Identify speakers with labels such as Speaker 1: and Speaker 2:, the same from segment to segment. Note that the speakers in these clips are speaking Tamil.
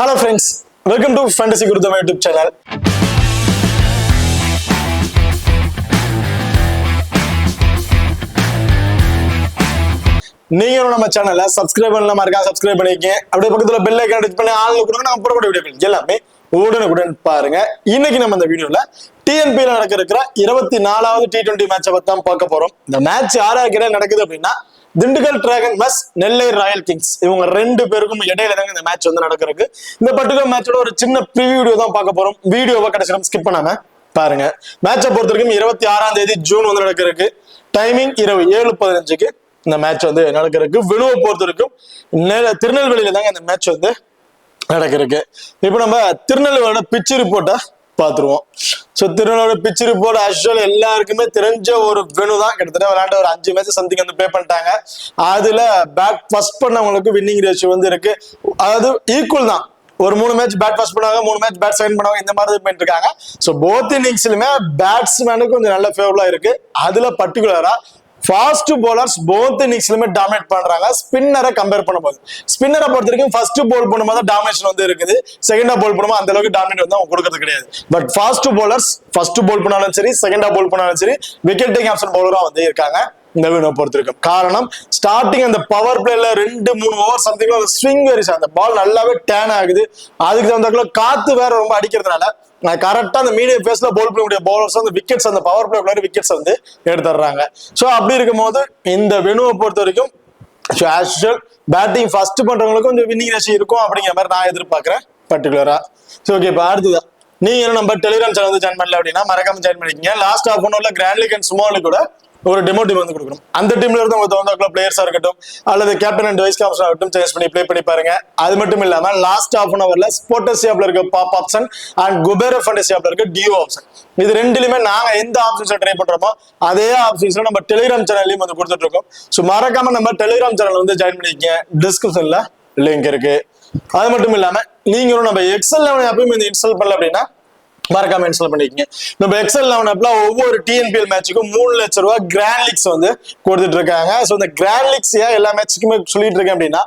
Speaker 1: Hello friends, welcome to Fantasy Gurudama YouTube channel. நீங்க நம்ம சேனலை சப்ஸ்கிரைப் பண்ணலாமா இருக்கா சப்ஸ்கிரைப் பண்ணிக்கங்க. அப்படியே பக்கத்துல பெல் ஐகான் கிளிக் பண்ணி ஆல் கொடுங்க. நம்ம போற வீடியோக்கள் எல்லாமே உடனுக்குடன் பாருங்க. இன்னைக்கு நம்ம இந்த வீடியோல டிஎன்பில நடக்கிற 24வது T20 மேட்சை பத்தி தான் பார்க்க போறோம். இந்த மேட்ச் யாராக்கிட்ட நடக்குது அப்படின்னா திண்டுக்கல் டிராகன் வர்ஸ் நெல்லை ராயல் கிங்ஸ், இவங்க ரெண்டு பேருக்கும் இடையில தாங்க இந்த மேட்ச் வந்து நடக்கிறதுக்கு. இந்த பர்டிகுலர் மேட்சோட ஒரு சின்ன ப்ரிவியூ வீடியோ தான் பார்க்க போறோம். வீடியோவை கடைசி ஸ்கிப் பண்ணாம பாருங்க. மேட்சை பொறுத்த வரைக்கும் 26ஆம் தேதி ஜூன் வந்து நடக்கிறதுக்கு. டைமிங் இரவு 7:15க்கு இந்த மேட்ச் வந்து நடக்கிறதுக்கு. விழுவை பொறுத்த வரைக்கும் திருநெல்வேலியில தாங்க இந்த மேட்ச் வந்து நடக்கிறதுக்கு. இப்ப நம்ம திருநெல்வேலியோட பிச் ரிப்போர்ட்டை பாத்துருவோம். சோ திருநெல்வேலியோட பிச் ரிப்போர்ட் ஆக்சுவல் எல்லாருக்குமே தெரிஞ்ச ஒரு வெனு தான். கிட்டத்தட்ட விளையாண்ட ஒரு 5 மேட்ச் சம்திங் வந்து ப்ளே பண்ணிட்டாங்க. அதுல பேட் ஃபர்ஸ்ட் பண்ணவங்களுக்கு வின்னிங் ரேஷியோ வந்து இருக்கு. அதாவது ஈக்குவல் தான். ஒரு 3 மேட்ச் பேட் ஃபர்ஸ்ட் பண்ணுவாங்க, 3 மேட்ச் பேட் செகண்ட் பண்ணுவாங்க, இந்த மாதிரி பண்ணிட்டு இருக்காங்க. சோ போத் இன்னிங்ஸ்லுமே பேட்ஸ்மேனுக்கு கொஞ்சம் நல்ல ஃபேவரபிளா இருக்கு. அதுல பர்டிகுலரா ஃபாஸ்ட் போலர்ஸ் போத் இன்னிங்ஸ்லுமே டாமினேட் பண்றாங்க. ஸ்பின்னரை கம்பேர் பண்ணும்போது ஸ்பின்னரை பொறுத்த வரைக்கும் ஃபர்ஸ்ட் போல் பண்ணும்போது டாமினேஷன் வந்து இருக்குது. செகண்டா போல் பண்ணும்போது அந்த அளவுக்கு டாமினேட் வந்து அவங்க கொடுக்கறது கிடையாது. பட் ஃபாஸ்ட் போலர்ஸ் ஃபர்ஸ்ட் போல் பண்ணாலும் சரி, செகண்டா போல் பண்ணாலும் சரி, விக்கெட் டேக்கிங் ஆப்ஷன் பவுலரா வந்து இருக்காங்க இந்த வினோ பொறுத்த வரைக்கும். காரணம் ஸ்டார்டிங் அந்த பவர் பிளேல 2-3 ஓவர் சம்திங் ஸ்விங் வெரிஸ், அந்த பால் நல்லாவே டேன் ஆகுது. அதுக்கு தகுந்த காத்து வேற ரொம்ப அடிக்கிறதுனால கரெக்டா அந்த மீடியம் பேஸ்ல போல் பண்ணக்கூடிய பவுலர்ஸ் அந்த விக்கெட்ஸ், அந்த பவர் பிளே விக்கெட்ஸ் வந்து எடுத்துடுறாங்க. சோ அப்படி இருக்கும்போது இந்த வெனுவை பொறுத்த வரைக்கும் பேட்டிங் ஃபர்ஸ்ட் பண்றவங்களுக்கு கொஞ்சம் வின்னிங் ரேஷியோ இருக்கும் அப்படிங்கிற மாதிரி நான் எதிர்பார்க்கிறேன் பர்டிகுலரா. சோ ஓகே, இப்ப அடுத்ததான் நீங்க என்ன நம்ம டெலிகிராம் சேனல் வந்து ஜாயின் பண்ணல அப்படின்னா மறக்காம ஜாயின் பண்ணிக்கங்க. லாஸ்ட் ஆஃப் ஒன் ஓவர்ல கிராண்ட் லீக் அண்ட் ஸ்மால் கூட ஒரு டெமோ டீம் வந்து கொடுக்கணும். அந்த டீம்ல இருந்து உங்க தகுந்த பிளேயர்ஸா இருக்கட்டும் அல்லது கேப்டன் அண்ட் வைஸ் கேப்டன் ஆகட்டும் சேஞ்ச் பண்ணி ப்ளே பண்ணி பாருங்க. அது மட்டும் இல்லாம லாஸ்ட் ஆஃப் அன் அவர்ல ஸ்போர்ட்ஸ் ஆப்ல இருக்க pop option and Kubera fantasy ஆப்ல இருக்க டியோ ஆப்ஷன், இது ரெண்டுலயுமே நாங்க எந்த ஆப்ஷன்ஸ் ட்ரை பண்றோமோ அதே ஆப்ஷன்ஸ்ல நம்ம டெலிகிராம் சேனல்லையும் வந்து கொடுத்துட்டு இருக்கோம். ஸோ மறக்காம நம்ம டெலிகிராம் சேனல் வந்து ஜாயின் பண்ணிக்கங்க. டிஸ்கிரிப்ஷன்ல லிங்க் இருக்கு. அது மட்டும் இல்லாம நீங்களும் நம்ம எக்ஸல் எப்பயும் இந்த இன்ஸ்டால் பண்ணல அப்படின்னா மறக்காம இன்ஸ்டால் பண்ணிக்கங்க. நம்ம எக்ஸல் 11 ஆப்ல ஒவ்வொரு டிஎன்பிஎல் மேட்சுக்கும் 3 லட்சம் ரூபாய் கிராண்ட் லீக்ஸ் வந்து கொடுத்துட்டு இருக்காங்க. ஸோ இந்த கிராண்ட் லீக்ஸ் ஏன் எல்லா மேட்சுக்குமே சொல்லிட்டு இருக்கேன் அப்படின்னா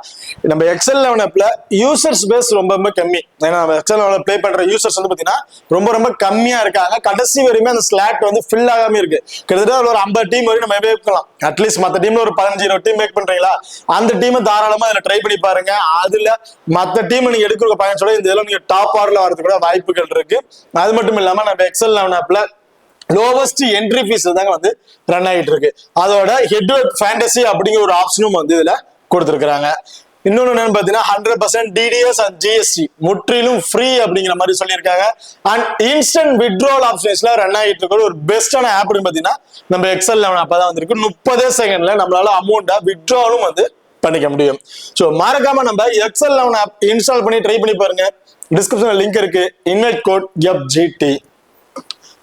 Speaker 1: நம்ம எக்ஸல் 11 ஆப்ல யூசர்ஸ் பேஸ் ரொம்ப கம்மி. ஏன்னா நம்ம எக்ஸல் 11 ப்ளே பண்ற யூசர்ஸ் வந்து பாத்தீங்கன்னா ரொம்ப கம்மியா இருக்காங்க. கடைசி வரையுமே அந்த ஸ்லாட் வந்து ஃபில் ஆகாம இருக்கு. கிட்டத்தட்ட ஒரு 50 டீம் வரைக்கும் நம்ம மேய்க்கலாம். அட்லீஸ்ட் மற்ற டீம்ல ஒரு 15-20 டீம் மேக் பண்றீங்களா, அந்த டீமை தாராளமா அதுல ட்ரை பண்ணி பாருங்க. அதுல மற்ற டீம் நீங்க எடுக்கிற பயன்ஸோட இந்த இதெல்லாம் நீங்க டாப் ஆர்ல வரதுக்கு கூட வாய்ப்புகள் இருக்கு. அது மட்டும் இல்லாம நம்ம எக்ஸல் 11 ஆப்ல லோவஸ்ட் என்ட்ரி ஃபீஸ் தாங்க வந்து ரன் ஆகிட்டு இருக்கு. அதோட ஹெட் ஃபேண்டசி அப்படிங்கிற ஒரு ஆப்ஷனும் வந்து இதுல கொடுத்துருக்காங்க. இன்னொன்னு என்னன்னு பாத்தீங்கன்னா 100% டிடிஎஸ் அண்ட் ஜிஎஸ்டி முற்றிலும் ஃப்ரீ அப்படிங்கிற மாதிரி சொல்லியிருக்காங்க. அண்ட் இன்ஸ்டன்ட் வித்ட்ராவல் ஆப்ஷன்ஸ்ல ரன் ஆகிட்டு இருக்கிற ஒரு பெஸ்டான ஆப் பாத்தீங்கன்னா நம்ம எக்ஸல் 11 ஆப் தான் வந்திருக்கு. 30 செகண்ட்ல நம்மளால அமௌண்ட்டை வித்ட்ராவலும் வந்து பண்ணிக்க முடியும். ஸோ மறக்காம நம்ம எக்ஸல் 11 ஆப் இன்ஸ்டால் பண்ணி ட்ரை பண்ணி பாருங்க. டிஸ்கிரிப்ஷன்ல லிங்க் இருக்கு. Invite code FGT.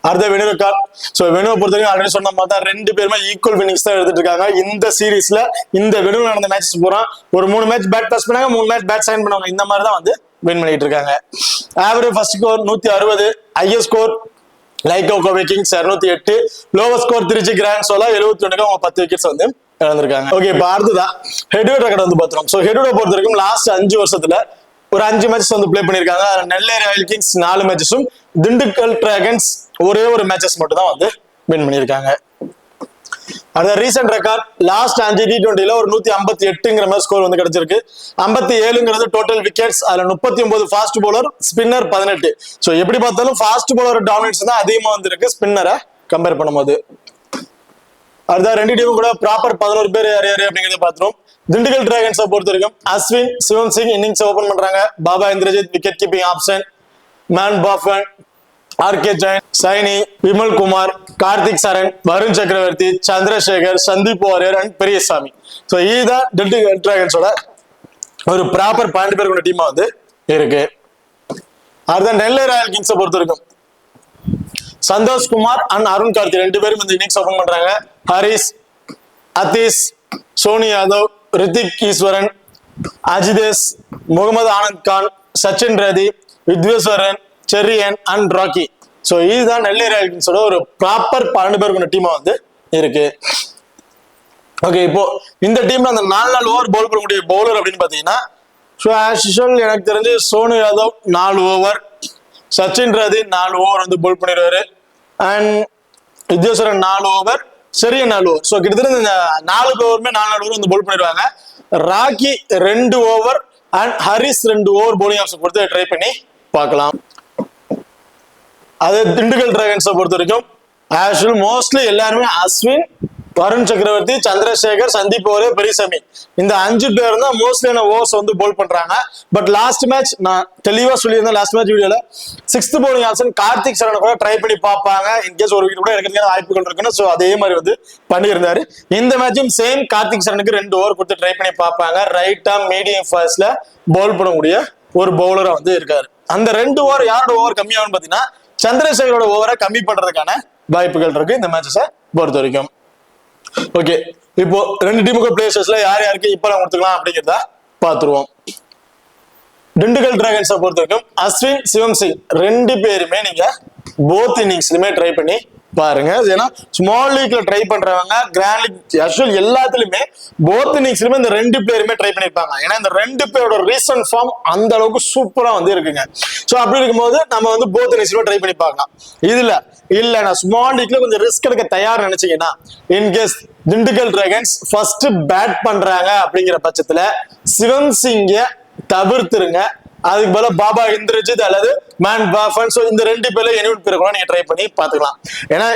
Speaker 1: அடுத்த வெனு கார்டு. ஸோ வெனுவை பொறுத்தவரைக்கும் ஆல்ரெடி சொன்ன மாதிரி தான் 2 பேருமே ஈக்குவல் வின்னிங்ஸ் தான் எடுத்துட்டு இருக்காங்க இந்த சீரீஸ்ல. இந்த வெனு நடந்த மேட்சஸ் பூரா ஒரு 3 மேட்ச் பேட் பாஸ் பண்ணாங்க, 3 மேட்ச் பேட் சைன் பண்ணுவாங்க. இந்த மாதிரி தான் வந்து வின் பண்ணிட்டு இருக்காங்க. Average first score 160, highest score like Kovai kings 208, lower score Trichy grand Chola 71க்கு அவங்க 10 விக்கெட்ஸ் வந்து இழந்திருக்காங்க. ஓகே, இப்போ அடுத்ததான் ஹெட்வெட் ரெக்கார்ட் வந்து பாத்துறோம். ஸோ ஹெட்வெட் பொறுத்த வரைக்கும் லாஸ்ட் 5 வருஷத்துல ஒரு 5 மேட்சஸ் வந்து ப்ளே பண்ணிருக்காங்க. நெல்லை ராயல் கிங்ஸ் 4 மேட்சஸும், திண்டுக்கல் டிராகன்ஸ் ஒரே ஒரு மேட்சஸ் மட்டும் தான் வந்து வின் பண்ணிருக்காங்க. அடுத்த ரீசெண்ட் ரெக்கார்ட் லாஸ்ட் 5 T20ல ஒரு 158ங்கிற மாதிரி ஸ்கோர் வந்து கிடைச்சிருக்கு. 57ங்கிறது டோட்டல் விக்கெட்ஸ். அதுல 39 ஃபாஸ்ட் பவுலர், ஸ்பின்னர் 18. ஸோ எப்படி பார்த்தாலும் ஃபாஸ்ட் பவுலர் டாமினேட்ஸ் தான் அதிகமா வந்திருக்கு ஸ்பின்னரை கம்பேர் பண்ணும்போது. அடுத்த 2 டீமும் கூட ப்ராப்பர் 11 பேர் யார் யாரு அப்படிங்கிறத பார்த்துரும். திண்டுக்கல் டிராகன்ஸை பொறுத்த வரைக்கும் அஸ்வின், சிவம் சிங் இன்னிங்ஸ் ஓபன் பண்றாங்க. Baba Indrajith wicket keeping option, Maan Bafna, R K Jain, Saini, Vimal Kumar, Karthik Saran, Varun Chakravarthy, Chandrasekar, Sandeep Warrier and Periyasamy. So இதுதான் திண்டுக்கல் டிராகன்ஸோட ஒரு ப்ராப்பர் 12 பேர் கொண்ட டீமா வந்து இருக்கு. அடுத்த நெல்லை ராயல் கிங்ஸை பொறுத்த வரைக்கும் சந்தோஷ் குமார் அண்ட் அருண் கார்த்தி 2 பேரும் இந்த இன்னிங்ஸ் ஓபன் பண்றாங்க. Haris, Athish, Sony Yadav, Hrithik Eswaran, Ajitesh, Mohammed Anand Khan, Sachin Rati, வித்வேஸ்வரன், Cherian and rakhi. So இதுதான் நெல்லை ராயல் கிங்ஸோட ஒரு ப்ராப்பர் 12 பேர் கொண்ட டீமா வந்து இருக்கு. ஓகே, இப்போ இந்த டீம்ல அந்த 4 ஓவர் பவுல் பண்ணக்கூடிய பவுலர் அப்படின்னு பாத்தீங்கன்னா ஸோ ஆஸ் யூஷுவல் எனக்கு தெரிஞ்சு சோனு யாதவ் 4 ஓவர், சச்சின் ரதி 4 ஓவர் வந்து போல் பண்ணிடுவாரு, அண்ட் வித்யாசரன் 4 ஓவர், சரியா 4 ஓவர். ஸோ கிட்டத்தட்ட இந்த 4 ஓவருமே 4 ஓவர் வந்து போல் பண்ணிடுவாங்க. Rocky 2 over and Harish 2 over bowling option கொடுத்து ட்ரை பண்ணி பார்க்கலாம். அது திண்டுக்கல் டிராகன்ஸை பொறுத்த வரைக்கும் ஆக்சுவல் மோஸ்ட்லி எல்லாருமே அஸ்வின், வருண் சக்கரவர்த்தி, சந்திரசேகர், சந்தீப் ஓவரே, பெரியசாமி இந்த 5 பேர் தான் மோஸ்ட்லியான ஓவர்ஸ் வந்து போல் பண்றாங்க. பட் லாஸ்ட் மேட்ச் நான் தெளிவா சொல்லியிருந்தேன் லாஸ்ட் மேட்ச் வீடியோல 6th போலிங் ஆப்ஷன் கார்த்திக் சரணை கூட ட்ரை பண்ணி பார்ப்பாங்க, இன்கேஸ் ஒரு விக்கெட் கூட எடுக்கிறதுக்கான வாய்ப்புகள் இருக்குன்னு. ஸோ அதே மாதிரி வந்து பண்ணியிருந்தாரு. இந்த மேட்சும் சேம் கார்த்திக் சரணுக்கு 2 ஓவர் கொடுத்து ட்ரை பண்ணி பார்ப்பாங்க. ரைட்டா மீடியம் ஃபாஸ்ட்ல பவுல் பண்ணக்கூடிய ஒரு பவுலரா வந்து இருக்காரு. அந்த 2 ஓவர் யாரோட ஓவர் கம்மியாகும் பாத்தீங்கன்னா சந்திரசேகரோட ஓவரை கம்மி பண்றதுக்கான வாய்ப்புகள் இருக்கு இந்த மேட்சஸை பொறுத்த வரைக்கும். ஓகே, இப்போ 2 டீமுக்கு பிளேயர்ஸ்ல யார் யாருக்கு இப்ப கொடுத்துக்கலாம் அப்படிங்கிறத பாத்துருவோம். திண்டுக்கல் டிராகன்ஸை பொறுத்த வரைக்கும் அஸ்வின், சிவம் சிங் 2 பேருமே நீங்க போத் இன்னிங்ஸ்லயுமே ட்ரை பண்ணி பாருங்க. ஏன்னா ஸ்மால் லீக்ல ட்ரை பண்றவங்க கிராண்ட் லீக் ஆக்சுவல் எல்லாத்துலயுமே போத் இன்னிங்ஸ்லயுமே இந்த 2 பேருமே ட்ரை பண்ணிருப்பாங்க. ஏன்னா இந்த 2 பேரோட ரீசன்ட் ஃபார்ம் அந்த அளவுக்கு சூப்பரா வந்து இருக்குங்க. சோ அப்படி இருக்கும்போது நம்ம வந்து போத் இன்னிங்ஸ்லயும் ட்ரை பண்ணி பார்க்கலாம். இதுல இல்ல நான் ஸ்மால் லீக்ல கொஞ்சம் ரிஸ்க் எடுக்க தயார் நினைச்சீங்கன்னா in case Dindigul dragons first bad பண்றாங்க அப்படிங்கிற பட்சத்துல சிவம் சிங்கை தவிர்த்துருங்க. அதுக்கு பதிலா பாபா இந்திரஜித் அல்லது மேன் பாஃபன், இந்த 2 பேர்ல எனி பேர் கூட நீங்க ட்ரை பண்ணி பாத்துக்கலாம். ஏன்னா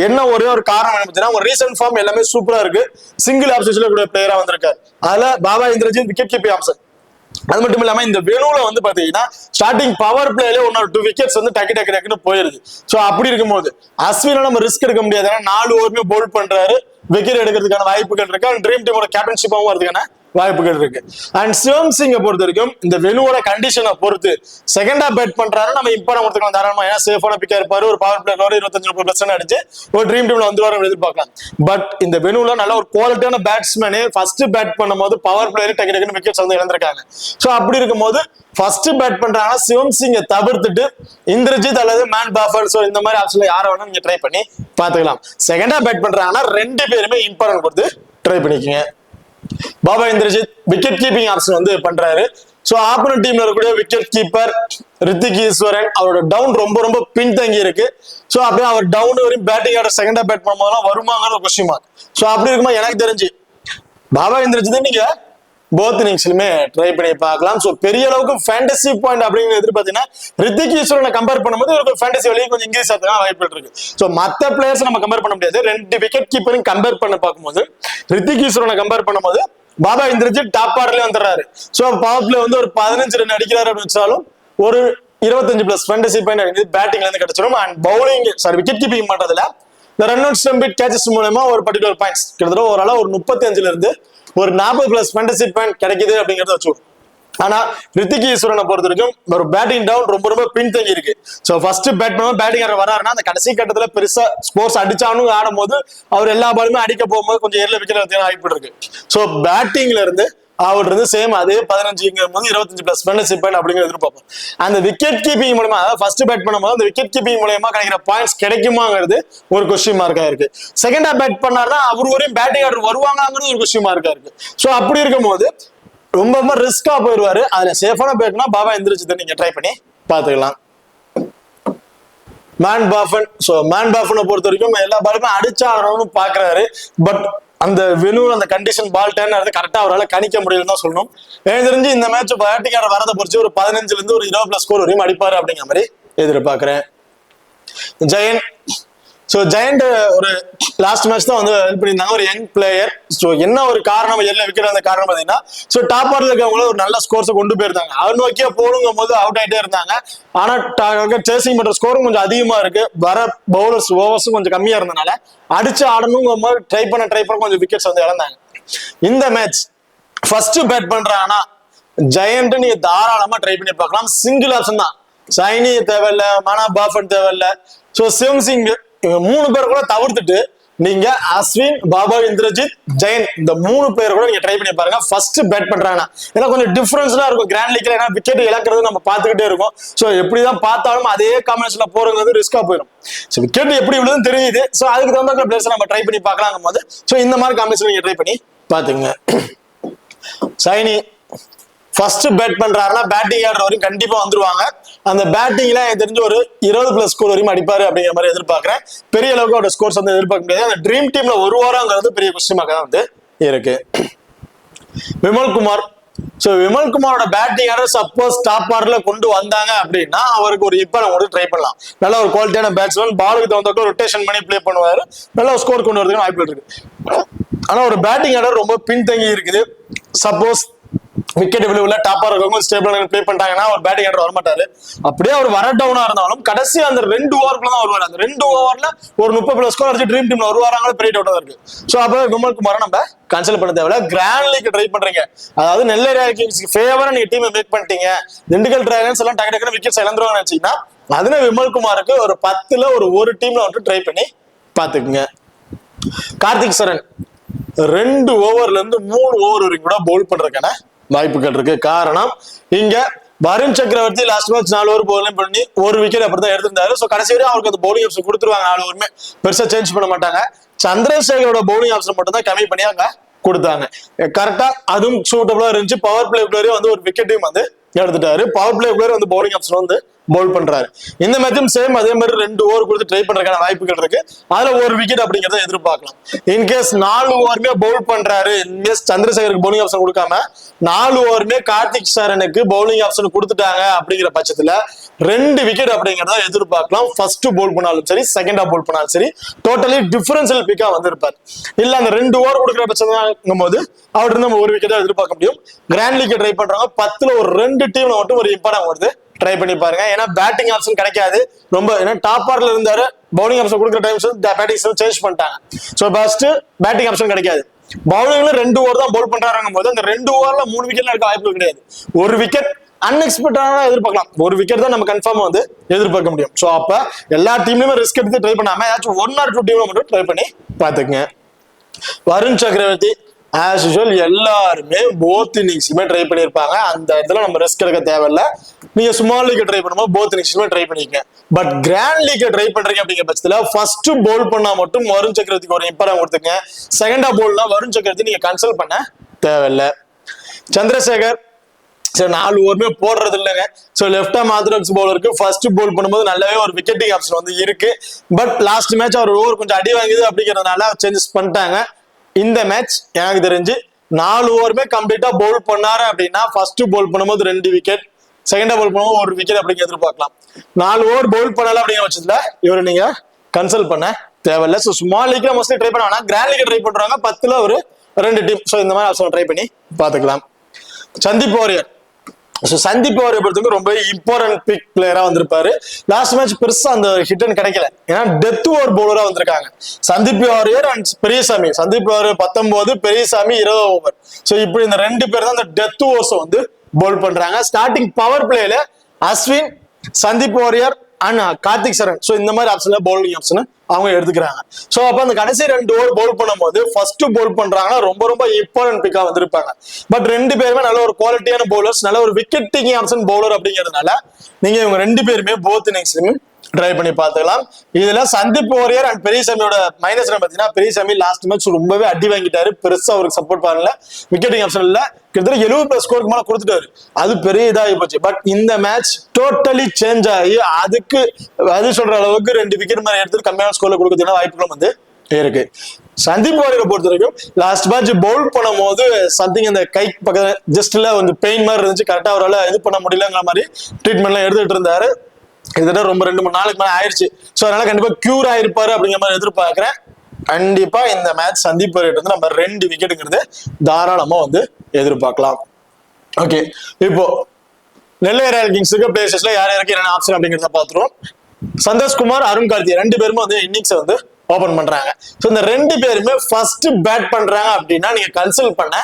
Speaker 1: என்ன ஒரே ஒரு காரணம் என்ன, ஒரு ரீசன்ட் ஃபார்ம் எல்லாமே சூப்பரா இருக்கு. சிங்கிள் ஆப்ஷன்ஸ்ல கூட பிளேயரா வந்திருக்காரு. அதுல Baba Indrajith wicket keeping option. அது மட்டும் இல்லாம இந்த வெனுல வந்து பாத்தீங்கன்னா ஸ்டார்டிங் பவர் பிளேல 1 or 2 விக்கெட்ஸ் வந்து டக்குன்னு போயிருது. சோ அப்படி இருக்கும்போது அஸ்வினை நம்ம ரிஸ்க் எடுக்க முடியாது. ஏன்னா 4 ஓவருமே போல் பண்றாரு, விக்கெட் எடுக்கிறதுக்கான வாய்ப்புகள் இருக்கு. அண்ட் ட்ரீம் டீமோட கேப்டன்ஷிப்பாவும் வரதுக்கான வாய்ப்புகள் இருக்கு. அண்ட் சிவம் சிங்கை பொறுத்த வரைக்கும் இந்த வெனுவோட கண்டிஷனை பொறுத்து செகண்டா பேட் பண்றாரு, நம்ம இம்பார்ட்டன் கொடுத்துக்கலாம் தாராளமா. ஏன்னா சேஃபான பிக்கா இருப்பாரு, ஒரு பவர் பிளே 25% அடிச்சு ஒரு ட்ரீம் டீம்ல வந்து வர எதிர்பார்க்கலாம். பட் இந்த வெனுல நல்ல ஒரு குவாலிட்டியான பேட்ஸ்மேனே ஃபர்ஸ்ட் பேட் பண்ணும்போது பவர் பிளேயர் டக்குன்னு விக்கெட்ஸ் வந்து இழந்திருக்காங்க. சோ அப்படி இருக்கும்போது ஃபர்ஸ்ட் பேட் பண்றாங்கன்னா சிவம் சிங்கை தவிர்த்துட்டு இந்திரஜித் அல்லது மேன் பாஃபர், சோ இந்த மாதிரி ஆப்ஷன்ல யாரை வேணா நீங்க ட்ரை பண்ணி பாத்துக்கலாம். செகண்டா பேட் பண்றாங்கன்னா 2 பேருமே இம்பார்ட்டன் கொடுத்து ட்ரை பண்ணிக்கங்க. Baba Indrajith wicket keeping option வந்து பண்றாரு. சோ ஆப்போனன்ட் டீம்ல இருக்கக்கூடிய விக்கெட் கீப்பர் ரித்திக் ஈஸ்வரன் அவரோட டவுன் ரொம்ப பின்தங்கி இருக்கு. சோ அப்படியே அவர் டவுன் வரையும் பேட்டிங் ஆட செகண்டா பேட் பண்ணும்போதெல்லாம் வருமாங்கிற ஒரு கொஸ்டின் மார்க். சோ அப்படி இருக்கும்போது எனக்கு தெரிஞ்சு பாபா இந்திரஜித் நீங்க போத் இன்னிங்ஸ்லுமே ட்ரை பண்ணி பார்க்கலாம். சோ பெரிய அளவுக்கு ஃபேண்டசி பாயிண்ட் அப்படிங்கிற எதிர்பார்த்தீங்கன்னா ரித்திக் ஈஸ்வரனை கம்பேர் பண்ணும்போது ஒரு ஃபேண்டசி வழியை கொஞ்சம் இன்க்ரீஸ் ஆகிறதுக்கான வாய்ப்பு இருக்கு. சோ மற்ற பிளேயர்ஸ் நம்ம கம்பேர் பண்ண முடியாது. 2 விக்கெட் கீப்பரையும் கம்பேர் பண்ண பார்க்கும்போது ரித்திக் ஈஸ்வரனை கம்பேர் பண்ணும்போது பாபா இந்திரஜித் டாப் ஆர்டர்ல வந்துடுறாரு. சோ பவர் பிளே வந்து ஒரு 15 ரன் அடிக்கிறாரு அப்படின்னு வச்சாலும் ஒரு 25+ ஃபேண்டசி பாயிண்ட் பேட்டிங்ல இருந்து கிடைச்சிடும். அண்ட் பவுலிங் விக்கெட் கீப்பிங் பண்றதுல இந்த ரன் அவுட் ஸ்டம்ப் கேச்சஸ் மூலமா ஒரு பர்டிகுலர் பாயிண்ட்ஸ் கிட்டத்தட்ட ஓரளவு ஒரு 35 இருந்து ஒரு 40+ ஃபேண்டசி பாயிண்ட் கிடைக்குது அப்படிங்கறத வச்சு. ஆனா ரித்திக் ஈஸ்வரனை பொறுத்த வரைக்கும் ஒரு பேட்டிங் டவுன் ரொம்ப பின்தங்கி இருக்கு. சோ ஃபர்ஸ்ட் பேட் பண்ணும்போது பேட்டிங் வராருன்னா அந்த கடைசி கட்டத்துல பெருசா ஸ்கோர்ஸ் அடிச்சாலும் ஆடும் போது அவர் எல்லா பாலுமே அடிக்க போகும்போது கொஞ்சம் ஏர்ல விக்கெட் வாய்ப்பு இருக்கு. சோ பேட்டிங்ல இருந்து அவர் இருந்து சேம் அதே 15 25+ ஃபேண்டசி பாயிண்ட் அப்படிங்கிற எதிர்பார்ப்போம். அந்த விக்கெட் கீப்பிங் மூலமா அதாவது ஃபர்ஸ்ட் பேட் பண்ணும்போது அந்த விக்கெட் கீப்பிங் மூலமா கிடைக்கிற பாயிண்ட்ஸ் கிடைக்குமாங்கிறது ஒரு கொஸ்டின் மார்க்கா இருக்கு. செகண்டா பேட் பண்ணாருன்னா அவர் வரையும் பேட்டிங் ஆர்டர் வருவாங்கிறது ஒரு கொஸ்டின் மார்க்கா இருக்கு. சோ அப்படி இருக்கும் போது ரொம்ப ரிஸ்கா போயிருவாரு. அதுல சேஃபான பேட்னா பாபா இந்திரஜித்தை நீங்க ட்ரை பண்ணி பாத்துக்கலாம். மேன் பாஃபன், சோ மேன் பாஃபனை பொறுத்த வரைக்கும் எல்லா பாலுமே அடிச்சாடணும்னு பாக்குறாரு. பட் அந்த வெனூர் அந்த கண்டிஷன் பால் டர்ன் கரெக்டா அவரால் கணிக்க முடியலன்னு தான் சொல்லணும். எனக்கு தெரிஞ்சு இந்த மேட்ச் பேட்டிங் ஆட வரதை பொறுத்து ஒரு 15 இருந்து ஒரு 20+ ஸ்கோர் வரையும் அடிப்பாரு அப்படிங்கிற மாதிரி எதிர்பார்க்கிறேன். ஜெயன், சோ ஜெயண்ட் ஒரு லாஸ்ட் மேட்ச் தான் வந்து ஹெல்ப் பண்ணியிருந்தாங்க, ஒரு யங் பிளேயர். சோ என்ன ஒரு காரணம் எல்லாம் விக்கெட் வந்த காரணம் பாத்தீங்கன்னா சோ டாப் ஆர்டர்ல இருக்கவங்களும் ஒரு நல்ல ஸ்கோர்ஸ் கொண்டு போயிருந்தாங்க. அவர் நோக்கியா போடுங்கும் போது அவுட் ஆயிட்டே இருந்தாங்க. ஆனா சேசிங் பண்ற ஸ்கோரும் கொஞ்சம் அதிகமா இருக்கு. வர பவுலர்ஸ் ஓவர்ஸும் கொஞ்சம் கம்மியா இருந்தனால அடிச்சு ஆடணுங்கிற மாதிரி ட்ரை பண்ண கொஞ்சம் விக்கெட்ஸ் வந்து இழந்தாங்க. இந்த மேட்ச் ஃபர்ஸ்ட் பேட் பண்றாங்கன்னா ஜெயண்ட் நீங்க தாராளமா ட்ரை பண்ணி பார்க்கலாம். சிங்கிள் ஆப்ஷன் தான், சைனி தேவையில்ல, மனா பாஃபன் தேவையில்ல. சோ சிவம் சிங் 3 பேர் கூட தவிர்த்துட்டு நீங்க அஸ்வின், பாபா இந்திரஜித், ஜெயன் இந்த 3 பேர் கூட நீங்க ட்ரை பண்ணி பாருங்க ஃபர்ஸ்ட் பேட் பண்றாங்கன்னா. ஏன்னா கொஞ்சம் டிஃபரன்ஸ்லாம் இருக்கும் கிராண்ட் லீக்ல. ஏன்னா விக்கெட் இழக்கிறது நம்ம பார்த்துக்கிட்டே இருக்கும். சோ எப்படிதான் பார்த்தாலும் அதே காம்பினேஷன்ல போறது ரிஸ்கா போயிடும். சோ விக்கெட் எப்படி விழுதுன்னு தெரியுது. சோ அதுக்கு தகுந்த பிளேயர்ஸ் நம்ம ட்ரை பண்ணி பார்க்கலாம் போது சோ இந்த மாதிரி காம்பினேஷன் நீங்க ட்ரை பண்ணி பாத்துங்க. சைனி ஃபர்ஸ்ட் பேட் பண்றாருன்னா பேட்டிங் ஆடுற வரைக்கும் கண்டிப்பா வந்துருவாங்க. அந்த பேட்டிங்ல எனக்கு தெரிஞ்ச ஒரு 20+ ஸ்கோர் வரைக்கும் அடிப்பாரு அப்படிங்கிற மாதிரி எதிர்பார்க்கிறேன். பெரிய அளவுக்கு அவரோட ஸ்கோர்ஸ் வந்து எதிர்பார்க்க முடியாது. அந்த ட்ரீம் டீம்ல ஒரு வாரங்கிறது பெரிய கொஸ்டின் மார்க்கா தான் வந்து இருக்கு. விமல் குமார். சோ விமல் குமாரோட பேட்டிங் ஆர்டர் சப்போஸ் டாப் ஆர்டர்ல கொண்டு வந்தாங்க அப்படின்னா அவருக்கு ஒரு இப்ப நம்ம ட்ரை பண்ணலாம். நல்ல ஒரு குவாலிட்டியான பேட்ஸ்மேன், பாலுக்கு தகுந்த ரொட்டேஷன் பண்ணி பிளே பண்ணுவாரு, நல்ல ஒரு ஸ்கோர் கொண்டு வரதுக்கு வாய்ப்பு இருக்கு. ஆனா ஒரு பேட்டிங் ஆர்டர் ரொம்ப பின்தங்கி இருக்குது. சப்போஸ் விக்கெட் விழுவுல டாப்பா இருக்கவங்க ஸ்டேபிளா பிளே பண்ணிட்டாங்கன்னா ஒரு பேட்டிங் ஆர்டர் வரமாட்டாரு. அப்படியே அவர் வர டவுனா இருந்தாலும் கடைசி அந்த 2 ஓவருக்குள்ள தான் வருவாரு. அந்த 2 ஓவர்ல ஒரு 30+ ஸ்கோர் அடிச்சு ட்ரீம் டீம்ல வருவாங்க, பெரிய டவுட்டா இருக்கு. சோ அப்ப விமல் குமாரை நம்ம கன்சிடர் பண்ண தேவையில்ல. கிராண்ட் லீக் ட்ரை பண்றீங்க, அதாவது நெல்லை கிங்ஸ்க்கு ஃபேவரா நீங்க டீமை மேக் பண்ணிட்டீங்க, திண்டுக்கல் டிராகன்ஸ் எல்லாம் டக்கு டக்குனு விக்கெட்ஸ் இழந்துருவாங்கன்னு வச்சீங்கன்னா அதுல விமல் குமாருக்கு ஒரு 10ல ஒரு டீம்ல வந்து ட்ரை பண்ணி பாத்துக்குங்க. கார்த்திக் சரண் 2 ஓவர்ல இருந்து 3 ஓவர் வரைக்கும் கூட பவுல் பண்றதுக்கான வாய்ப்புகள் இருக்கு. காரணம் இங்க வருண் சக்கரவர்த்தி லாஸ்ட் மேட்ச் 4 ஓவர் பவுலிங் பண்ணி ஒரு விக்கெட் அப்படிதான் எடுத்திருந்தாரு. சோ கடைசி வரையும் அவருக்கு அந்த பவுலிங் ஆப்ஷன் கொடுத்துருவாங்க. 4 ஓவருமே பெருசா சேஞ்ச் பண்ண மாட்டாங்க. சந்திரசேகரோட பவுலிங் ஆப்ஷன் மட்டும் தான் கம்மி பண்ணி அங்க கொடுத்தாங்க. கரெக்டா அதுவும் சூட்டபிளா இருந்துச்சு. பவர் பிளே பிளேயரும் வந்து ஒரு விக்கெட்டையும் வந்து எடுத்துட்டாரு. பவர் பிளே பிளேயர் வந்து பவுலிங் ஆப்ஷன் வந்து பவுல் பண்றாரு. இந்த மேட்சும் சேம் அதே மாதிரி 2 ஓவர் கொடுத்து ட்ரை பண்றதுக்கான வாய்ப்புகள் இருக்கு. அதுல ஒரு விக்கெட் அப்படிங்கறத எதிர்பார்க்கலாம். இன்கேஸ் 4 ஓவருமே பவுல் பண்றாரு, இன்கேஸ் சந்திரசேகருக்கு பவுலிங் ஆப்ஷன் கொடுக்காம 4 ஓவருமே கார்த்திக் சரனுக்கு பவுலிங் ஆப்ஷன் கொடுத்துட்டாங்க அப்படிங்கிற பட்சத்துல 2 விக்கெட் அப்படிங்கறத எதிர்பார்க்கலாம். ஃபர்ஸ்ட் பவுல் பண்ணாலும் சரி, செகண்டா பவுல் பண்ணாலும் சரி, டோட்டலி டிஃபரன்ஷியல் பிக்கா வந்து இருப்பார். இல்ல அந்த 2 ஓவர் கொடுக்குற பட்சம் போது அவர்கிட்ட நம்ம ஒரு விக்கெட்டா எதிர்பார்க்க முடியும். கிராண்ட் லீக் ட்ரை பண்றாங்க, 10ல ஒரு 2 டீம்ல மட்டும் ஒரு இம்பார்ட்டன் வருது, ட்ரை பண்ணி பாருங்க. ஏன்னா பேட்டிங் ஆப்ஷன் கிடைக்காது ரொம்ப. ஏன்னா டாப் ஆர்டர்ல இருந்தாரு, பவுலிங் ஆப்ஷன் கொடுக்குற டைம்ஸ் பேட்டிங் சேஞ்ச் பண்ணிட்டாங்க. சோ ஃபர்ஸ்ட் பேட்டிங் ஆப்ஷன் கிடைக்காது. பவுலிங்ல 2 ஓவர் தான் பவுல் பண்றாங்க போது அந்த 2 ஓவர்ல 3 விக்கெட்ல இருக்க வாய்ப்பு கிடையாது. ஒரு விக்கெட் அன்எக்ஸ்பெக்டடா எதிர்பார்க்கலாம். ஒரு விக்கெட் தான் நம்ம கன்ஃபார்ம் வந்து எதிர்பார்க்க முடியும். சோ அப்ப எல்லா டீம்லயுமே ரிஸ்க் எடுத்து ட்ரை பண்ணாம ஏதாச்சும் 1 or 2 டீம்ல மட்டும் ட்ரை பண்ணி பாத்துக்கங்க. வருண் சக்கரவர்த்தி ஆஸ் யூசுவல் எல்லாருமே போத் இன்னிங்ஸுமே ட்ரை பண்ணியிருப்பாங்க. அந்த இடத்துல நம்ம ரிஸ்க் எடுக்க தேவையில்ல. நீங்க ஸ்மால் லீக் ட்ரை பண்ணும்போது போத் இன்னிங்ஸுமே ட்ரை பண்ணிக்கங்க. பட் கிராண்ட் லீக் ட்ரை பண்றீங்க அப்படிங்கிற பட்சத்துல ஃபர்ஸ்ட் பவுல் பண்ணா மட்டும் வருண் சக்கரவர்த்திக்கு ஒரு இம்பார்ட்டன் கொடுத்துங்க. செகண்டா பவுல்னா வருண் சக்கரவர்த்தி நீங்க கன்சல்ட் பண்ண தேவையில்லை. சந்திரசேகர் சரி 4 ஓவருமே போடுறது இல்லைங்க. சோ லெஃப்ட் ஆர்ம் ஆர்த்தடாக்ஸ் பவுலருக்கு ஃபர்ஸ்ட் பவுல் பண்ணும்போது நல்லாவே ஒரு விக்கெட்டிங் ஆப்ஷன் வந்து இருக்கு. பட் லாஸ்ட் மேட்ச் அவர் ஓவர் கொஞ்சம் அடி வாங்குது அப்படிங்கறதுனால சேஞ்சஸ் பண்ணிட்டாங்க. இந்த மேட்ச் எனக்கு தெரிஞ்சு 4 ஓவருமே கம்ப்ளீட்டா பவுல் பண்ணாரு அப்படின்னா ஃபர்ஸ்ட் பவுல் பண்ணும்போது 2 விக்கெட், செகண்டா பவுல் பண்ணும்போது 1 விக்கெட் அப்படிங்க எதிர்பார்க்கலாம். 4 ஓவர் பவுல் பண்ணல அப்படிங்கிற பட்சத்துல இவரை நீங்க கன்சல்ட் பண்ண தேவையில்ல. ஸோ ஸ்மால் லீக்ல மோஸ்ட்லி ட்ரை பண்ண வேணாம், கிராண்ட் லீக் ட்ரை பண்றாங்க, 10ல ஒரு 2 டீம். ஸோ இந்த மாதிரி ஆப்ஷன் ட்ரை பண்ணி பாத்துக்கலாம். சந்தீப் வாரியர். சந்தீப் வாரியர் பொறுத்தவரைக்கும் ரொம்ப இம்பார்ட்டன்ட் பிக் பிளேயரா வந்திருப்பாரு. லாஸ்ட் மேட்ச் பெருசா அந்த ஹிட் கிடைக்கல, ஏன்னா டெத் ஓவர் பவுலரா வந்திருக்காங்க Sandeep Warrier and Periyasamy. Sandeep Warrier 19, Periyasamy 20 over. So இப்படி இந்த 2 பேர் தான் அந்த டெத் ஓவர்ஸ் வந்து பவுல் பண்றாங்க. ஸ்டார்டிங் பவர் பிளேல அஸ்வின், சந்தீப் வாரியர் அண்ட் கார்த்திக் சரண். சோ இந்த மாதிரி ஆப்ஷன்ல பவுலிங் ஆப்ஷன் அவங்க எடுத்துக்கிறாங்க. சோ அப்ப அந்த கடைசி 2 ஓவர் பவுல் பண்ணும்போது ஃபர்ஸ்ட் பவுல் பண்றாங்கன்னா ரொம்ப ரொம்ப இம்பார்ட்டன்ட் பிக்கா வந்திருப்பாங்க. பட் 2 பேருமே நல்ல ஒரு குவாலிட்டியான பவுலர்ஸ், நல்ல ஒரு விக்கெட் டேக்கிங் ஆப்ஷன் பவுலர் அப்படிங்கிறதுனால நீங்க இவங்க 2 பேருமே போத் இன்னிங்ஸ்லயும் ட்ரை பண்ணி பார்த்துக்கலாம். இதுல சந்தீப் வாரியர் அண்ட் பெரியசாமியோட மைனஸ் பாத்தீங்கன்னா பெரியசாமி லாஸ்ட் மேட்ச் ரொம்பவே அடி வாங்கிட்டாரு, பெருசா அவருக்கு சப்போர்ட் பண்ணல, விக்கெட்டிங் ஆப்ஷன் இல்ல, கிட்டத்தட்ட 70+ ஸ்கோருக்கு மேல கொடுத்துட்டாரு, அது பெரிய இதாகி போச்சு. பட் இந்த மேட்ச் டோட்டலி சேஞ்ச் ஆகி அதுக்கு அது சொல்ற அளவுக்கு 2 விக்கெட் மேல எடுத்து கம்மியான ஸ்கோர்ல கொடுக்கறதுக்கான வாய்ப்புகளும் வந்து இருக்கு. சந்தீப் வாரியரை பொறுத்த வரைக்கும் லாஸ்ட் மேட்ச் பவுல் பண்ணும் போது சம்திங் இந்த கை பக்கத்துல ஜஸ்ட்ல கொஞ்சம் பெயின் மாதிரி இருந்துச்சு, கரெக்டா அவரால் இது பண்ண முடியலங்கிற மாதிரி ட்ரீட்மெண்ட்லாம் எடுத்துட்டு இருந்தாரு. கிட்டத்தட்ட ரொம்ப 2-3 நாளுக்கு மேல ஆயிடுச்சு. சோ அதனால கண்டிப்பா கியூர் ஆயிருப்பாரு அப்படிங்கிற மாதிரி எதிர்பார்க்கிறேன். கண்டிப்பா இந்த மேட்ச் சந்தீப் வாரியர் வந்து நம்ம 2 விக்கெட்டுங்கிறது தாராளமா வந்து எதிர்பார்க்கலாம். ஓகே, இப்போ நெல்லை கிங்ஸுக்கு பிளேயர்ஸ்ல யார் யாருக்கு என்ன ஆப்ஷன் அப்படிங்கிறத பாத்துருவோம். சந்தோஷ்குமார், அருண் கார்த்தி 2 பேருமே வந்து இன்னிங்ஸ் வந்து ஓபன் பண்றாங்க. சோ இந்த 2 பேருமே ஃபர்ஸ்ட் பேட் பண்றாங்க அப்படின்னா நீங்க கன்சல்ட் பண்ண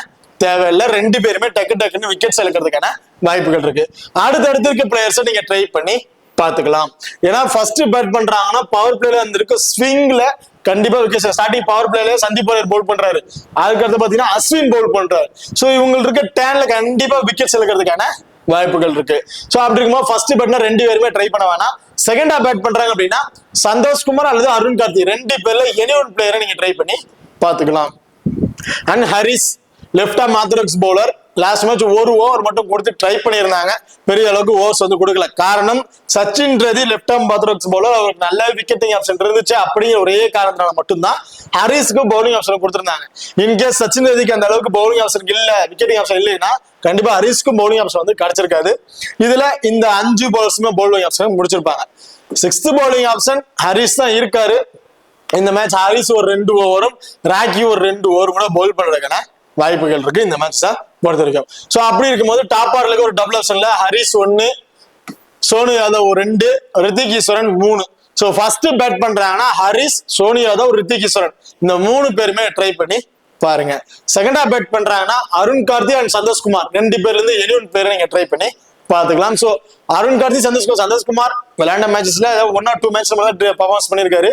Speaker 1: தேவையில்லை. 2 பேருமே டக்குன்னு விக்கெட்ஸ் எடுக்கிறதுக்கான வாய்ப்புகள் இருக்கு. அடுத்தடுத்து இருக்க பிளேயர்ஸை நீங்க ட்ரை பண்ணி பாத்துக்கலாம். ஏன்னா ஃபர்ஸ்ட் பேட் பண்றாங்கன்னா பவர் பிளேல இருந்திருக்கு ஸ்விங்ல கண்டிப்பா விக்கெட். ஸ்டார்டிங் பவர் பிளேல சந்தீப் வாரியர் பவுல் பண்றாரு, அதுக்கடுத்து பாத்தீங்கன்னா அஸ்வின் பவுல் பண்றாரு. சோ இவங்களுக்கு இருக்க டேன்ல கண்டிப்பா விக்கெட்ஸ் எடுக்கிறதுக்கான வாய்ப்புகள் இருக்கு. சோ அப்படி இருக்கும்போது ஃபர்ஸ்ட் பேட்னா 2 பேருமே ட்ரை பண்ண வேணாம். செகண்டா பேட் பண்றாங்க அப்படின்னா சந்தோஷ்குமார் அல்லது அருண் கார்த்தி 2 பேர்ல எனி ஒன் பிளேயரை நீங்க ட்ரை பண்ணி பாத்துக்கலாம். And Haris left arm orthodox bowler. Last match ஒரு ஓவர் மட்டும் கொடுத்து ட்ரை பண்ணியிருந்தாங்க. பெரிய அளவுக்கு ஓவர்ஸ் வந்து கொடுக்கல. காரணம் சச்சின் ரதி லெப்ட் ஆர்ம் ஆர்த்தடாக்ஸ் பவுலர், அவருக்கு நல்ல விக்கெட்டிங் ஆப்ஷன் இருந்துச்சு. அப்படிங்கிற ஒரே காரணத்தினால மட்டும்தான் ஹரிஸ்க்கு பவுலிங் ஆப்ஷன் கொடுத்திருந்தாங்க. இன்கேஸ் சச்சின் ரதிக்கு அந்த அளவுக்கு பவுலிங் ஆப்ஷன் இல்ல, விக்கெட்டிங் ஆப்ஷன் இல்லைன்னா கண்டிப்பா ஹரிஸ்க்கும் பவுலிங் ஆப்ஷன் வந்து கிடைச்சிருக்காது. இதுல இந்த 5 பவுலர்ஸுமே பவுலிங் ஆப்ஷன் முடிச்சிருப்பாங்க. 6th பவுலிங் ஆப்ஷன் ஹரிஸ் தான் இருக்காரு. இந்த மேட்ச் ஹாரிஸ் ஒரு 2 ஓவரும் ராக்கி ஒரு 2 ஓவர் கூட பவுல் பண்றதுக்கான வாய்ப்புகள் இருக்கு இந்த மேட்ச் தான் பொறுத்த வரைக்கும். சோ அப்படி இருக்கும்போது டாப் ஆர்டர்ல ஒரு டபுள் ஆப்ஷன்ல ஹரிஸ் 1, சோனு யாதவ் 2, ரித்திக் ஈஸ்வரன் 3. சோ ஃபர்ஸ்ட் பேட் பண்றாங்கன்னா ஹரிஸ், சோனு யாதவ், ரித்திக் ஈஸ்வரன் இந்த 3 பேருமே ட்ரை பண்ணி பாருங்க. செகண்டா பேட் பண்றாங்கன்னா அருண் கார்த்தி அண்ட் சந்தோஷ்குமார் 2 பேர்ல இருந்து 71 பேரை நீங்க ட்ரை பண்ணி பாத்துக்கலாம். சோ அருண் கார்த்தி, சந்தோஷ்குமார் விளையாண்ட மேட்சஸ்ல 1 or 2 மேட்ச் பர்ஃபார்மன்ஸ் பண்ணிருக்காரு.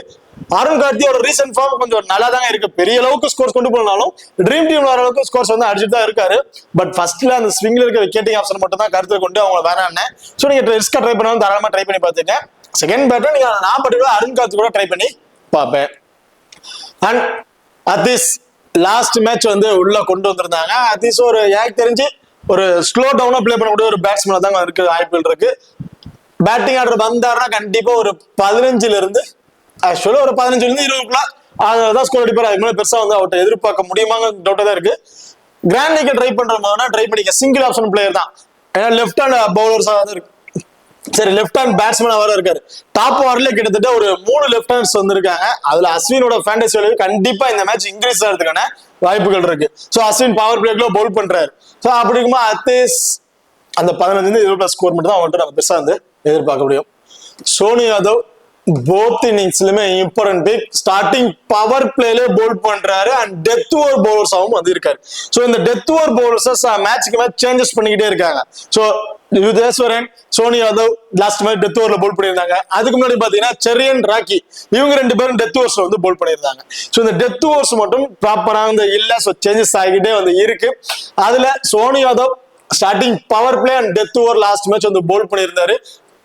Speaker 1: அருண் கார்த்தியோட ரீசன்ட் ஃபார்ம் கொஞ்சம் நல்லா தாங்க இருக்கு. பெரிய அளவுக்கு ஸ்கோர்ஸ் கொண்டு போனாலும் ட்ரீம் டீம் வர அளவுக்கு ஸ்கோர்ஸ் வந்து அடிச்சுட்டு தான் இருக்காரு. பட் ஃபர்ஸ்ட்ல அந்த ஸ்விங்ல இருக்க விக்கெட்டிங் ஆப்ஷன் மட்டும் தான் கருத்தில் கொண்டு அவங்க வேணான்னு. ஸோ நீங்க ரிஸ்கா ட்ரை பண்ணாலும் தாராளமா ட்ரை பண்ணி பார்த்துங்க. செகண்ட் பேட்டர் நீங்க நான் பர்டிகுலர் அருண் கார்த்தி கூட ட்ரை பண்ணி பார்ப்பேன். அண்ட் அதீஸ் லாஸ்ட் மேட்ச் வந்து உள்ள கொண்டு வந்திருந்தாங்க. அதீஸ் ஒரு எனக்கு தெரிஞ்சு ஒரு ஸ்லோ டவுனா பிளே பண்ணக்கூடிய ஒரு பேட்ஸ்மேன் தாங்க இருக்கு, வாய்ப்புகள் இருக்கு. பேட்டிங் ஆர்டர் வந்தாருன்னா கண்டிப்பா ஒரு 15ல இருந்து ஆக்சுவலா ஒரு 15ல இருந்து 20க்குள்ள அதான் ஸ்கோர் அடிப்பாரு. அதுக்கு மேலே பெருசா வந்து அவர்கிட்ட எதிர்பார்க்க முடியுமாங்க டவுட்டா தான் இருக்கு. கிராண்ட் லீக் ட்ரை பண்ற மாதிரினா ட்ரை பண்ணிக்க. சிங்கிள் ஆப்ஷன் பிளேயர் தான், ஏன்னா லெஃப்ட் ஹேண்ட் பவுலர்ஸா இருக்கு. சரி, லெஃப்ட் ஹேண்ட் பேட்ஸ்மேன் வர இருக்காரு. டாப் ஓவர்ல கிட்டத்தட்ட ஒரு 3 லெஃப்ட் ஹேண்ட்ஸ் வந்திருக்காங்க. அதுல அஸ்வினோட ஃபேண்டசி வேல்யூ கண்டிப்பா இந்த மேட்ச் இன்க்ரீஸ் ஆகிறதுக்கான வாய்ப்புகள் இருக்கு. சோ அஸ்வின் பவர் பிளேக்குள்ள பவுல் பண்றாரு. சோ அப்படி இருக்கும்போது அத்தீஸ் அந்த 15 ஸ்கோர் மட்டும் தான் அவங்கள்ட்ட நம்ம பெருசா வந்து எதிர்பார்க்க முடியும். சோனு யாதவ் போத் இன்னிங்ஸ்லுமே இம்பார்ட்டன்ட் பிக். ஸ்டார்டிங் பவர் பிளேல பவுல் பண்றாரு அண்ட் டெத் ஓவர் பவுலர்ஸாவும் வந்து இருக்காரு. சோ இந்த டெத் ஓவர் பவுலர்ஸ் மேட்ச்க்கு மேட்ச் சேஞ்சஸ் பண்ணிக்கிட்டே இருக்காங்க. So Yudheeswaran, Sonu Yadav last match death ஓவர்ல பவுல் பண்ணியிருந்தாங்க. அதுக்கு முன்னாடி பாத்தீங்கன்னா செரியன், ராக்கி இவங்க 2 பேரும் டெத் ஓவர்ஸ்ல வந்து பவுல் பண்ணியிருந்தாங்க. சோ இந்த டெத் ஓவர்ஸ் மட்டும் ப்ராப்பரா வந்து இல்ல. சோ சேஞ்சஸ் ஆகிட்டே வந்து இருக்கு. அதுல Sonu Yadav starting power play and death over last match வந்து பவுல் பண்ணியிருந்தாரு.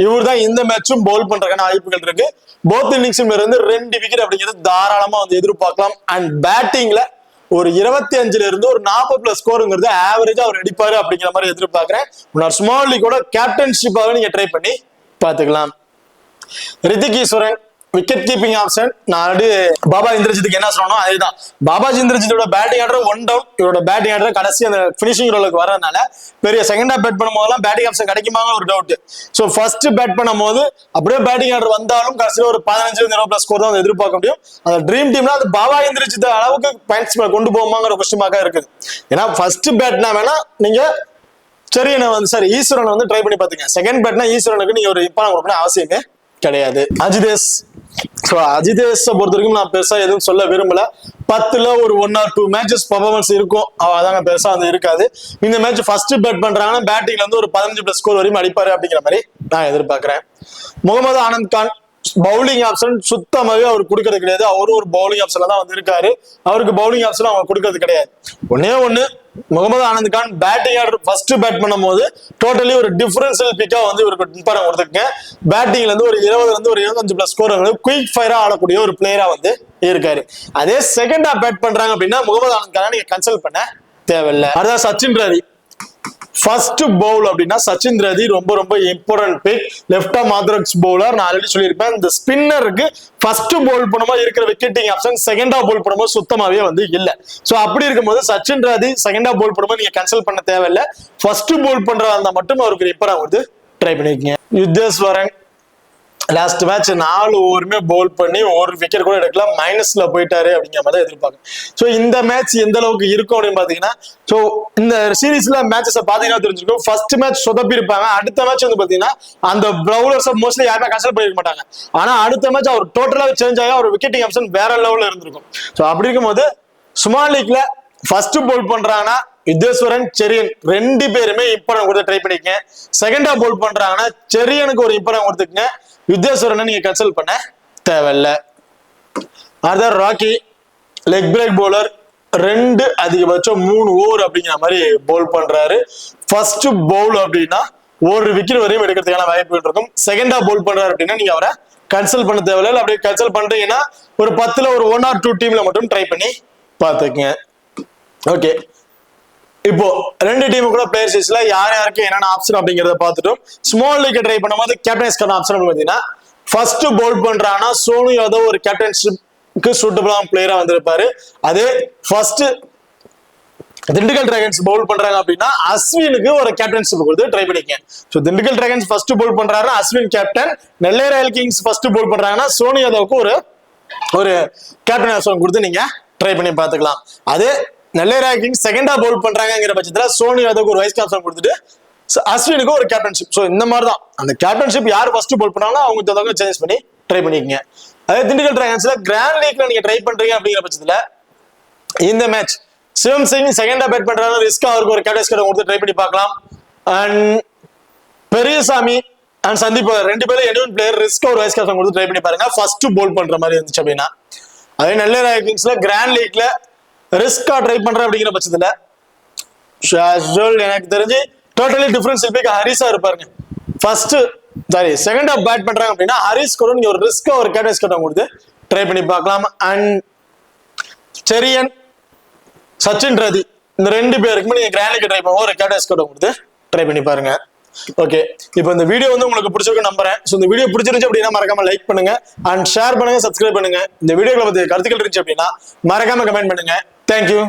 Speaker 1: இவர் தான் இந்த மேட்சும் பவுல் பண்றதுக்கான வாய்ப்புகள் இருக்கு. போத் இன்னிங்ஸ்ல இருந்து 2 விக்கெட் அப்படிங்கிறது தாராளமா வந்து எதிர்பார்க்கலாம். அண்ட் பேட்டிங்ல ஒரு 25ல இருந்து ஒரு 40+ ஸ்கோருங்கிறது ஆவரேஜா அவர் அடிப்பாரு அப்படிங்கிற மாதிரி எதிர்பார்க்கிறேன். ஸ்மால் லீக்கோட கேப்டன்ஷிப்பாக நீங்க ட்ரை பண்ணி பாத்துக்கலாம். Rithik Easwaran wicket keeping option. நான் ஆல்ரெடி பாபா இந்திரஜித்துக்கு என்ன சொல்லணும் அதேதான். பாபாஜி இந்திரஜித்தோட பேட்டிங் ஆர்டர் 1 டவுன். இவரோட பேட்டிங் ஆர்டர் கடைசி அந்த பினிஷிங் ரோலுக்கு வரதுனால பெரிய செகண்டா பேட் பண்ணும் போதெல்லாம் பேட்டிங் ஆப்ஷன் கிடைக்குமாங்க ஒரு டவுட். சோ ஃபர்ஸ்ட் பேட் பண்ணும் போது அப்படியே பேட்டிங் ஆர்டர் வந்தாலும் கடைசியில் ஒரு 15-20+ ஸ்கோர் தான் எதிர்பார்க்க முடியும். அந்த ட்ரீம் டீம்ல அது பாபா இந்திரஜித் அளவுக்கு பாயிண்ட்ஸ் கொண்டு போகுமாங்கிற கொஸ்டின் மார்க்கா இருக்குது. ஏன்னா ஃபர்ஸ்ட் பேட்னா வேணா நீங்க சரி வந்து சரி ஈஸ்வரனை வந்து ட்ரை பண்ணி பாத்துங்க. செகண்ட் பேட்னா ஈஸ்வரனுக்கு நீங்க ஒரு இம்பார்ட்டன்ட் கொடுக்கணும் அவசியமே கிடையாது. அஜிதேஷ், அஜிதேஷை பொறுத்த வரைக்கும் நான் பெருசா எதுவும் சொல்ல விரும்பல. 10ல ஒரு 1 or 2 மேட்சஸ் பர்ஃபார்மன்ஸ் இருக்கும், அதாங்க பெருசா வந்து இருக்காது. இந்த மேட்ச் ஃபர்ஸ்ட் பேட் பண்றாங்கன்னா பேட்டிங்ல இருந்து ஒரு 15+ ஸ்கோர் வரையும் அடிப்பாரு அப்படிங்கிற மாதிரி நான் எதிர்பார்க்கிறேன். முகமது ஆனந்த் கான் பவுலிங் ஆப்ஷன் சுத்தமாவே அவர் கொடுக்கறது கிடையாது. அவரும் ஒரு பவுலிங் ஆப்ஷன்ல தான் வந்து இருக்காரு. அவருக்கு பவுலிங் ஆப்ஷன் அவங்க கொடுக்கறது கிடையாது. ஒண்ணு Mohammed Anand Khan batting order first bat பண்ணும் போது டோட்டலி ஒரு டிஃபரன்ஷியல் பிக்கா வந்து இவருக்கு இம்பார்ட்டன்ட் கொடுத்துருங்க. பேட்டிங்ல இருந்து ஒரு 20ல இருந்து ஒரு 25+ ஸ்கோர் குயிக் ஃபயரா ஆடக்கூடிய ஒரு பிளேயரா வந்து இருக்காரு. அதே செகண்டா பேட் பண்றாங்க அப்படின்னா முகமது ஆனந்த் கானை நீங்க கன்சல்ட் பண்ண தேவையில்லை. அதான் சச்சின் ரவி ஃபர்ஸ்ட் பவுல் அப்படின்னா சச்சின் ரவி ரொம்ப ரொம்ப important pick. Left arm orthodox bowler. நான் ஆல்ரெடி சொல்லியிருப்பேன், இந்த ஸ்பின்னருக்கு ஃபர்ஸ்ட் பவுல் பண்ணும்போது இருக்கிற விக்கெட்டிங் ஆப்ஷன் செகண்டா பவுல் பண்ணும்போது சுத்தமாவே வந்து இல்ல. சோ அப்படி இருக்கும்போது சச்சின் ரவி செகண்டா பவுல் பண்ணும்போது நீங்க கேன்சல் பண்ண தேவையில்லை. ஃபர்ஸ்ட் பவுல் பண்றதா இருந்தா மட்டும் அவருக்கு இம்பார்ட்டன்ட் வந்து ட்ரை பண்ணிருக்கீங்க. யுத்தேஸ்வரன் லாஸ்ட் மேட்ச் 4 ஓவருமே பவுல் பண்ணி ஒரு விக்கெட் கூட எடுக்கலாம், மைனஸ்ல போயிட்டாரு அப்படிங்கிற மாதிரி எதிர்பார்க்கணும். சோ இந்த மேட்ச் எந்த அளவுக்கு இருக்கும் அப்படின்னு பாத்தீங்கன்னா, சோ இந்த சீரீஸ்ல மேட்சஸ் பாத்தீங்கன்னா தெரிஞ்சிருக்கும். ஃபர்ஸ்ட் மேட்ச் சொதப்பி இருப்பாங்க. அடுத்த மேட்ச் வந்து பாத்தீங்கன்னா அந்த பவுலர்ஸ் மோஸ்ட்லி யாருமே கன்சிடர் பண்ணிருக்க மாட்டாங்க. ஆனா அடுத்த மேட்ச் அவர் டோட்டலா சேஞ்ச் ஆகி அவர் விக்கெட்டிங் ஆப்ஷன் வேற லெவல்ல இருந்திருக்கும். சோ அப்படி இருக்கும்போது ஸ்மால் லீக்ல ஃபர்ஸ்ட் பவுல் பண்றாங்கன்னா யுத்தேஸ்வரன், செரியன் 2 பேருமே இம்பார்ட்டன்ட் கொடுத்து ட்ரை பண்ணிக்கங்க. செகண்டா பவுல் பண்றாங்கன்னா செரியனுக்கு ஒரு இம்பார்ட்டன்ட் கொடுத்துக்கங்க. யுத்தேஸ்வரனை நீங்க கன்சல்ட் பண்ண தேவையில்ல. Other Rocky leg break bowler 2 அதிகபட்சம் 3 ஓவர் அப்படிங்கிற மாதிரி பவுல் பண்றாரு. ஃபர்ஸ்ட் பவுல் அப்படின்னா ஒரு விக்கெட் வரையும் எடுக்கிறதுக்கான வாய்ப்புகள் இருக்கும். செகண்டா பவுல் பண்றாரு அப்படின்னா நீங்க அவரை கன்சல்ட் பண்ண தேவையில்லை. அப்படியே கன்சல்ட் பண்றீங்கன்னா ஒரு 10ல ஒரு 1 or 2 டீம்ல மட்டும் ட்ரை பண்ணி பார்த்துக்குங்க. ஓகே, இப்போ ரெண்டு டீம் கூட பிளேயர் சைஸ்ல யார் யாருக்கு என்னென்ன ஆப்ஷன் அப்படிங்கறத பார்த்துட்டோம். ஸ்மால் லீக் ட்ரை பண்ணும்போது கேப்டன்ஸ்க்கான ஆப்ஷன் பார்த்தீங்கன்னா ஃபர்ஸ்ட் பவுல் பண்றாங்கன்னா சோனு யாதவ் ஒரு கேப்டன்ஷிப்க்கு சூட்டபிளான பிளேயரா வந்திருப்பாரு. அதே ஃபர்ஸ்ட் திண்டுக்கல் டிராகன்ஸ் பவுல் பண்றாங்க அப்படின்னா அஸ்வினுக்கு ஒரு கேப்டன்ஷிப் கொடுத்து ட்ரை பண்ணிக்கங்க. So Dindigul dragons first Pavul பண்றாருன்னா அஸ்வின் கேப்டன், நெல்லை ராயல் கிங்ஸ் ஃபர்ஸ்ட் பவுல் பண்றாங்கன்னா சோனு யாதவுக்கு ஒரு கேப்டன் ஆப்ஷன் கொடுத்து நீங்க ட்ரை பண்ணி பார்த்துக்கலாம். அதே நெல்லை ராயல் கிங்ஸ் செகண்டா பவுல் பண்றாங்கிற பட்சத்துல சோனு யாதவுக்கு ஒரு வைஸ் கேப்டன் கொடுத்துட்டு அஸ்வினுக்கு ஒரு கேப்டன்ஷிப். ஸோ இந்த மாதிரி தான் அந்த கேப்டன்ஷிப் யார் ஃபர்ஸ்ட் பவுல் பண்ணாலும் அவங்க தகுந்த சேஞ்ச் பண்ணி ட்ரை பண்ணிக்கங்க. அதே திண்டுக்கல் டிராகன்ஸ்ல கிராண்ட் லீக்ல நீங்க ட்ரை பண்றீங்க அப்படிங்கிற பட்சத்துல இந்த மேட்ச் சிவம் சிங் செகண்டா பேட் பண்றாங்க, ரிஸ்க் அவருக்கு ஒரு கேப்டன்ஸ் கொடுத்து ட்ரை பண்ணி பார்க்கலாம். அண்ட் பெரியசாமி அண்ட் சந்தீப் ரெண்டு பேரும் எனிவன் பிளேயர் ரிஸ்க் ஒரு வைஸ் கேப்டன் கொடுத்து ட்ரை பண்ணி பாருங்க ஃபர்ஸ்ட் பவுல் பண்ற மாதிரி இருந்துச்சு அப்படின்னா. அதே நெல்லை ராயல் கிங்ஸ்ல கிராண்ட் லீக்ல ரிஸ்கா ட்ரை பண்ற அப்படிங்கிற பட்சத்துல எனக்கு தெரிஞ்சு டோட்டலி டிஃபரன்ஸ் ஹரிஸா இருப்பாருங்க. First sorry second off bat பண்றாங்க அப்படின்னா ஹரிஸ் கூட நீங்க ஒரு ரிஸ்கா ஒரு கேப்டன்ஸ் கேப்டன் கொடுத்து ட்ரை பண்ணி பார்க்கலாம். அண்ட் செரியன் சச்சின் ரதி இந்த ரெண்டு பேருக்குமே நீங்க கிராண்ட் லீக் ட்ரை பண்ணுவோம் ஒரு கேப்டன்ஸ் கேப்டன் கொடுத்து ட்ரை பண்ணி பாருங்க. ஓகே, இப்போ இந்த வீடியோ உங்களுக்கு பிடிச்சிருக்கு நம்புறேன். ஸோ இந்த வீடியோ பிடிச்சிருந்துச்சு அப்படின்னா மறக்காம லைக் பண்ணுங்க அண்ட் ஷேர் பண்ணுங்க, சப்ஸ்கிரைப் பண்ணுங்க. இந்த வீடியோக்களை பத்தி கருத்துக்கள் இருந்துச்சு அப்படின்னா மறக்காம கமெண்ட் பண்ணுங்க. தேங்க்யூ.